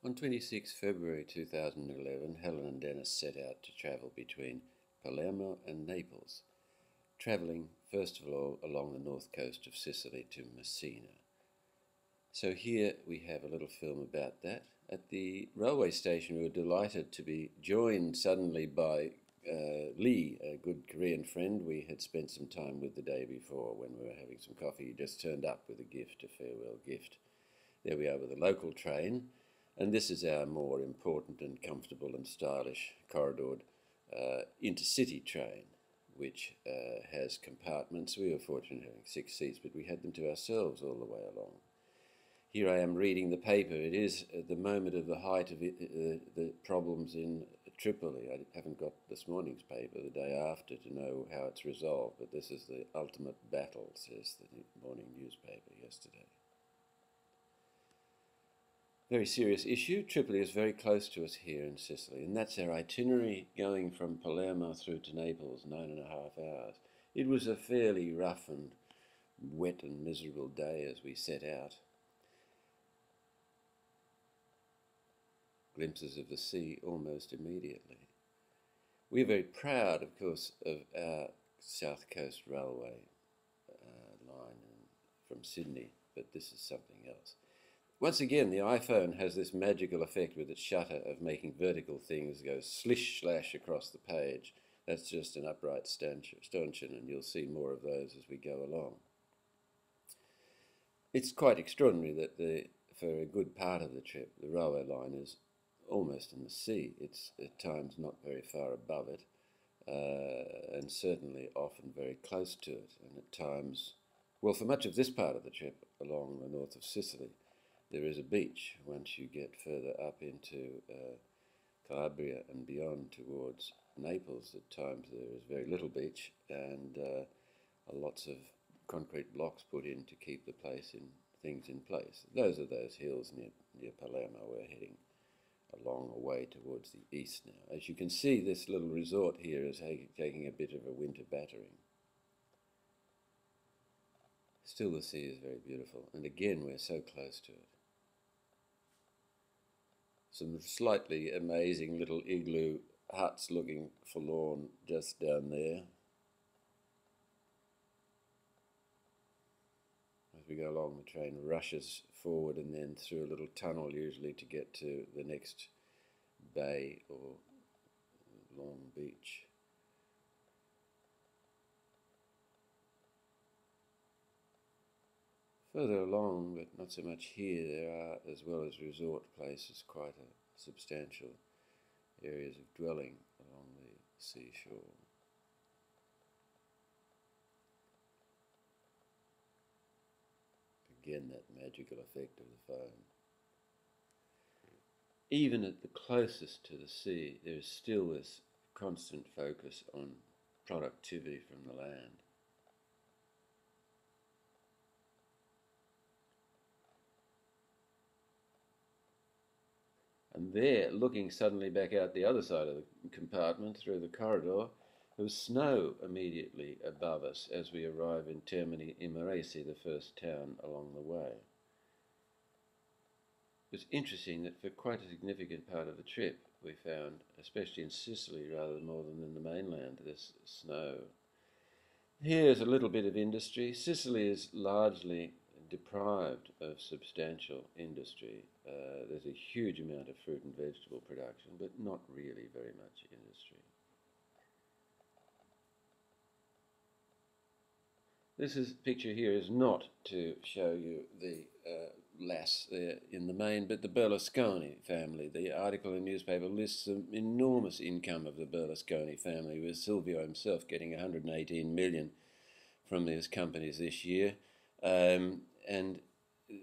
On 26 February 2011, Helen and Dennis set out to travel between Palermo and Naples, travelling first of all along the north coast of Sicily to Messina. So here we have a little film about that. At the railway station we were delighted to be joined suddenly by Lee, a good Korean friend we had spent some time with the day before when we were having some coffee. He just turned up with a gift, a farewell gift. There we are with a local train, and this is our more important and comfortable and stylish corridored Intercity train, which has compartments. We were fortunate having 6 seats, but we had them to ourselves all the way along. Here I am reading the paper. It is at the moment of the height of the problems in Tripoli. I haven't got this morning's paper the day after to know how it's resolved, but this is the ultimate battle, says the morning newspaper yesterday. Very serious issue. Tripoli is very close to us here in Sicily, and that's our itinerary going from Palermo through to Naples, 9.5 hours. It was a fairly rough and wet and miserable day as we set out. Glimpses of the sea almost immediately. We're very proud, of course, of our South Coast Railway line from Sydney, but this is something else. Once again, the iPhone has this magical effect with its shutter of making vertical things go slish-slash across the page. That's just an upright stanchion, and you'll see more of those as we go along. It's quite extraordinary that for a good part of the trip, the railway line is almost in the sea. It's at times not very far above it, and certainly often very close to it, and at times, well, for much of this part of the trip along the north of Sicily, there is a beach. Once you get further up into Calabria and beyond towards Naples, at times there is very little beach and lots of concrete blocks put in to keep the things in place. Those are those hills near Palermo. We're heading a long way towards the east now. As you can see, this little resort here is taking a bit of a winter battering. Still, the sea is very beautiful, and again we're so close to it. Some slightly amazing little igloo huts looking forlorn just down there. As we go along, the train rushes forward and then through a little tunnel usually to get to the next bay or long beach. Further along, but not so much here, there are, as well as resort places, quite substantial areas of dwelling along the seashore. Again, that magical effect of the phone. Even at the closest to the sea, there is still this constant focus on productivity from the land. And there, looking suddenly back out the other side of the compartment through the corridor, there was snow immediately above us as we arrive in Termini Imerese, the first town along the way. It was interesting that for quite a significant part of the trip we found, especially in Sicily rather more than in the mainland, this snow. Here's a little bit of industry. Sicily is largely deprived of substantial industry. There's a huge amount of fruit and vegetable production, but not really very much industry. This picture here is not to show you the lass there in the main, but the Berlusconi family. The article in the newspaper lists the enormous income of the Berlusconi family, with Silvio himself getting 118 million from these companies this year. And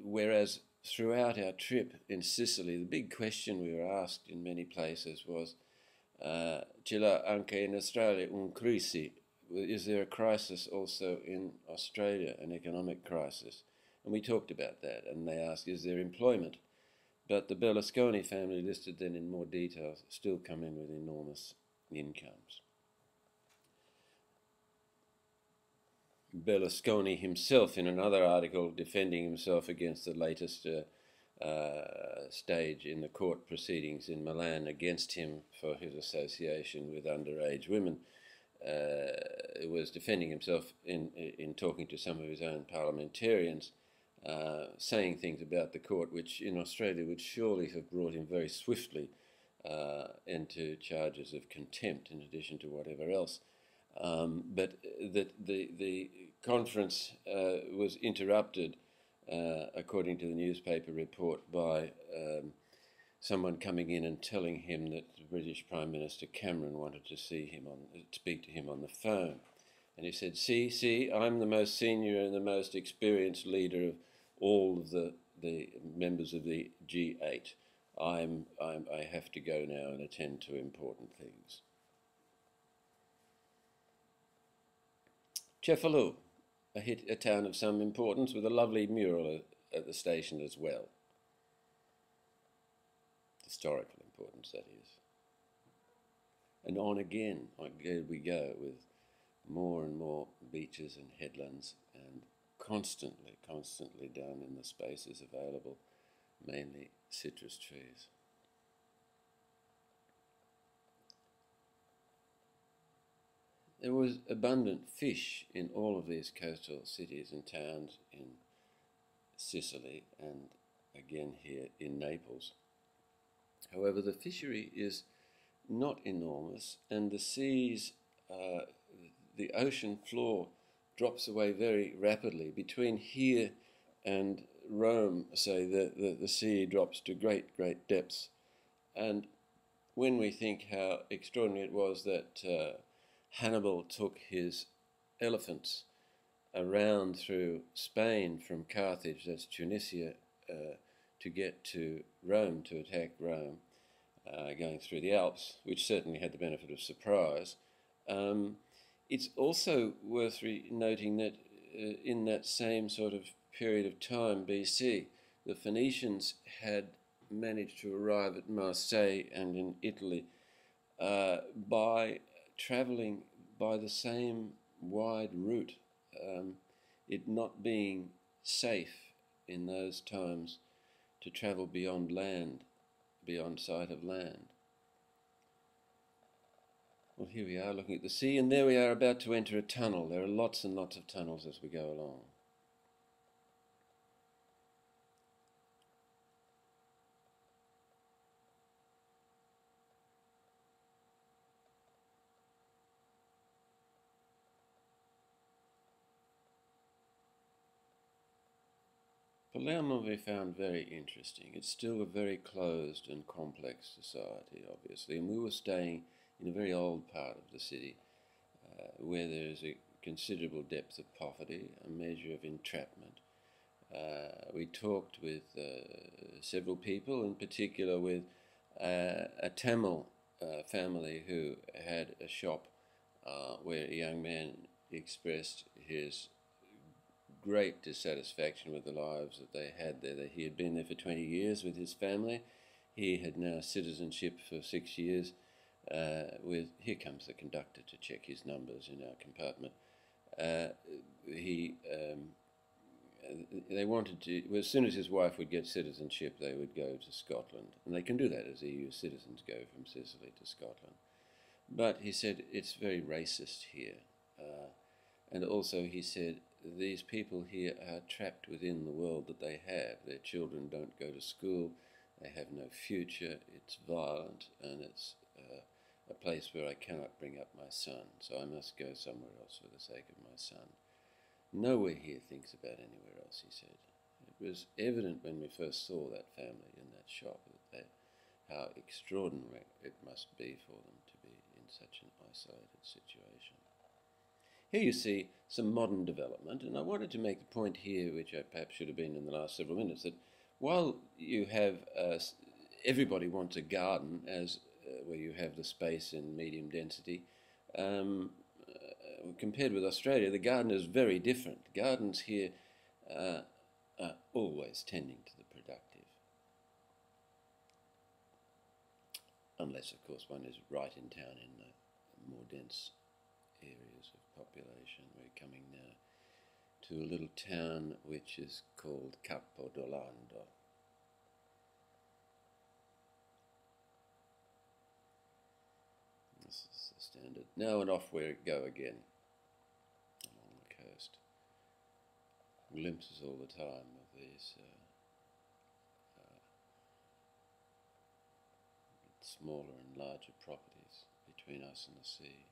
whereas throughout our trip in Sicily, the big question we were asked in many places was, "Ce l'ha anche in Australia un crisi?" Is there a crisis also in Australia, an economic crisis? And we talked about that, and they asked, is there employment? But the Berlusconi family, listed then in more detail, still come in with enormous incomes. Berlusconi himself, in another article defending himself against the latest stage in the court proceedings in Milan against him for his association with underage women, was defending himself in talking to some of his own parliamentarians, saying things about the court which in Australia would surely have brought him very swiftly into charges of contempt in addition to whatever else. But the conference was interrupted, according to the newspaper report, by someone coming in and telling him that the British Prime Minister Cameron wanted to speak to him on the phone. And he said, see, I'm the most senior and the most experienced leader of all of the members of the G8. I have to go now and attend to important things. Cefalù, a town of some importance with a lovely mural at the station as well. Historical importance, that is. And on again we go with more and more beaches and headlands, and constantly down in the spaces available, mainly citrus trees. There was abundant fish in all of these coastal cities and towns in Sicily and again here in Naples. However, the fishery is not enormous, and the seas, the ocean floor drops away very rapidly. Between here and Rome, say, the sea drops to great depths. And when we think how extraordinary it was that Hannibal took his elephants around through Spain from Carthage, that's Tunisia, to get to Rome, to attack Rome, going through the Alps, which certainly had the benefit of surprise. It's also worth noting that in that same sort of period of time, BC, the Phoenicians had managed to arrive at Marseille and in Italy by travelling by the same wide route, it not being safe in those times to travel beyond land, beyond sight of land. Well, here we are looking at the sea, and there we are about to enter a tunnel. There are lots and lots of tunnels as we go along. Palermo we found very interesting. It's still a very closed and complex society, obviously, and we were staying in a very old part of the city where there is a considerable depth of poverty, a measure of entrapment. We talked with several people, in particular with a Tamil family who had a shop where a young man expressed his great dissatisfaction with the lives that they had there. He had been there for 20 years with his family. He had now citizenship for 6 years. Here comes the conductor to check his numbers in our compartment. They wanted to, well, as soon as his wife would get citizenship, they would go to Scotland. And they can do that as EU citizens, go from Sicily to Scotland. But he said, it's very racist here. And also he said, these people here are trapped within the world that they have. Their children don't go to school, they have no future, it's violent, and it's a place where I cannot bring up my son, so I must go somewhere else for the sake of my son. Nowhere here thinks about anywhere else, he said. It was evident when we first saw that family in that shop that how extraordinary it must be for them to be in such an isolated situation. Here you see some modern development, and I wanted to make the point here, which I perhaps should have been in the last several minutes, that while you have, everybody wants a garden as where you have the space in medium density, compared with Australia, the garden is very different. Gardens here are always tending to the productive. Unless, of course, one is right in town in the more dense areas of population. We're coming now to a little town which is called Capodolando. turned it. Now and off we go again along the coast. Glimpses all the time of these smaller and larger properties between us and the sea.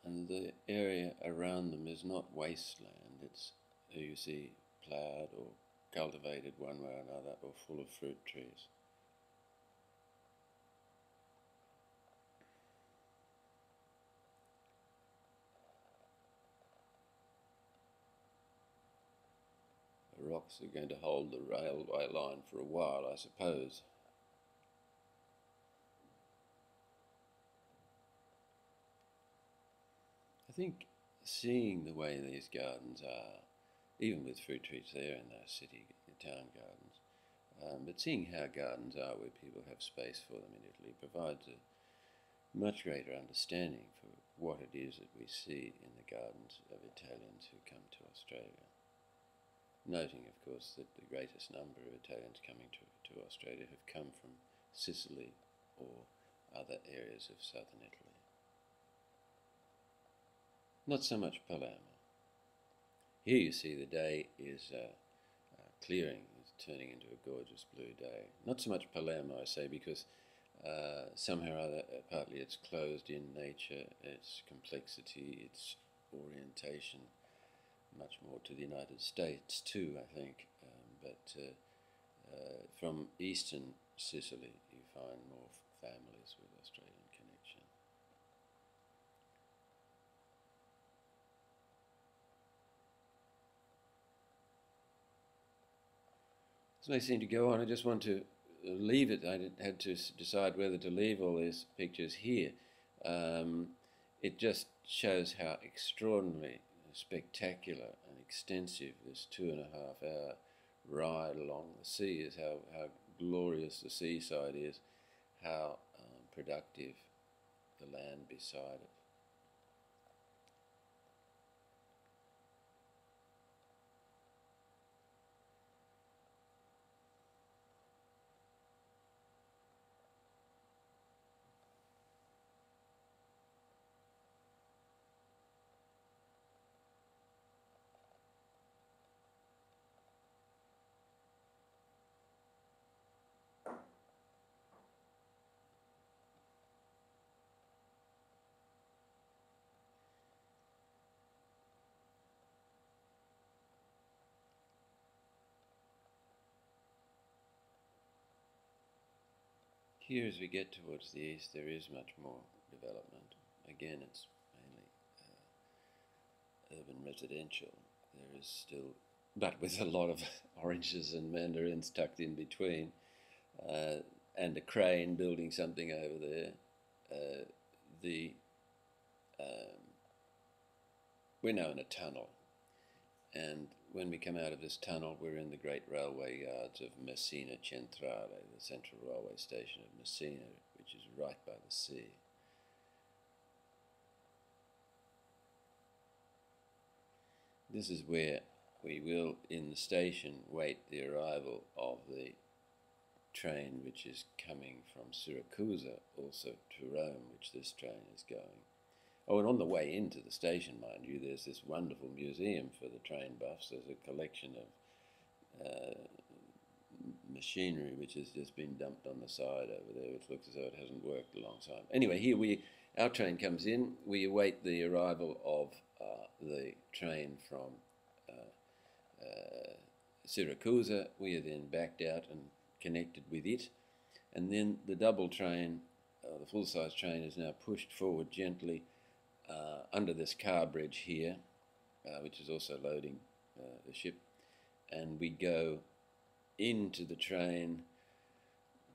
And the area around them is not wasteland, it's, you see, ploughed or cultivated one way or another, or full of fruit trees. The rocks are going to hold the railway line for a while, I suppose. I think seeing the way these gardens are, even with fruit trees there in those town gardens, but seeing how gardens are where people have space for them in Italy provides a much greater understanding for what it is that we see in the gardens of Italians who come to Australia. Noting, of course, that the greatest number of Italians coming to Australia have come from Sicily or other areas of southern Italy. Not so much Palermo. Here you see the day is clearing, it's turning into a gorgeous blue day. Not so much Palermo, I say, because somehow or other, partly it's closed in nature, its complexity, its orientation, much more to the United States too, I think. But from eastern Sicily, you find more families with Australian connection. This may seem to go on. I just want to leave it. I had to decide whether to leave all these pictures here. It just shows how extraordinarily spectacular and extensive this 2.5-hour ride along the sea is, how glorious the seaside is, how productive the land beside it. Here, as we get towards the east, there is much more development. Again, it's mainly urban residential. There is still, but with a lot of oranges and mandarins tucked in between, and a crane building something over there. We're now in a tunnel, and when we come out of this tunnel, we're in the great railway yards of Messina Centrale, the central railway station of Messina, which is right by the sea. This is where we will, in the station, wait the arrival of the train which is coming from Syracuse also to Rome, which this train is going. Oh, and on the way into the station, mind you, there's this wonderful museum for the train buffs. There's a collection of machinery which has just been dumped on the side over there, which looks as though it hasn't worked a long time. Anyway, here our train comes in. We await the arrival of the train from Syracuse. We are then backed out and connected with it. And then the double train, the full-size train, is now pushed forward gently under this car bridge here, which is also loading the ship, and we go into the train,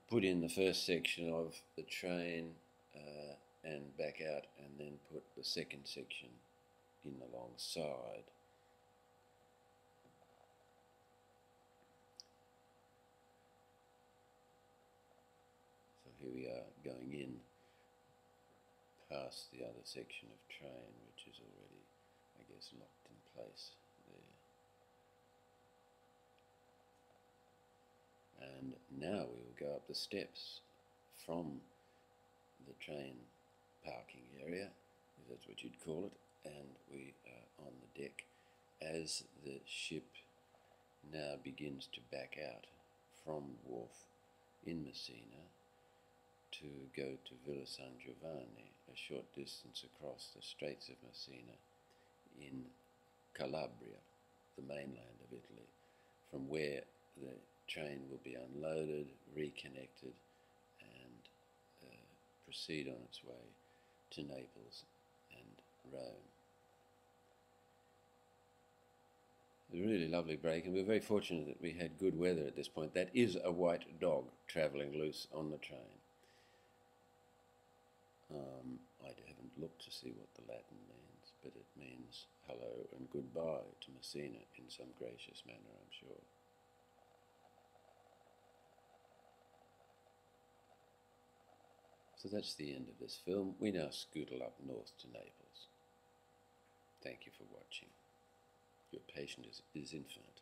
put in the first section of the train and back out, and then put the second section in alongside. So here we are going in past the other section of train, which is already, I guess, locked in place there. And now we will go up the steps from the train parking area, if that's what you'd call it, and we are on the deck as the ship now begins to back out from wharf in Messina to go to Villa San Giovanni, a short distance across the Straits of Messina in Calabria, the mainland of Italy, from where the train will be unloaded, reconnected, and proceed on its way to Naples and Rome. It was a really lovely break, and we were very fortunate that we had good weather at this point. That is a white dog travelling loose on the train. I haven't looked to see what the Latin means, but it means hello and goodbye to Messina in some gracious manner, I'm sure. So that's the end of this film. We now scootle up north to Naples. Thank you for watching. Your patience is infinite.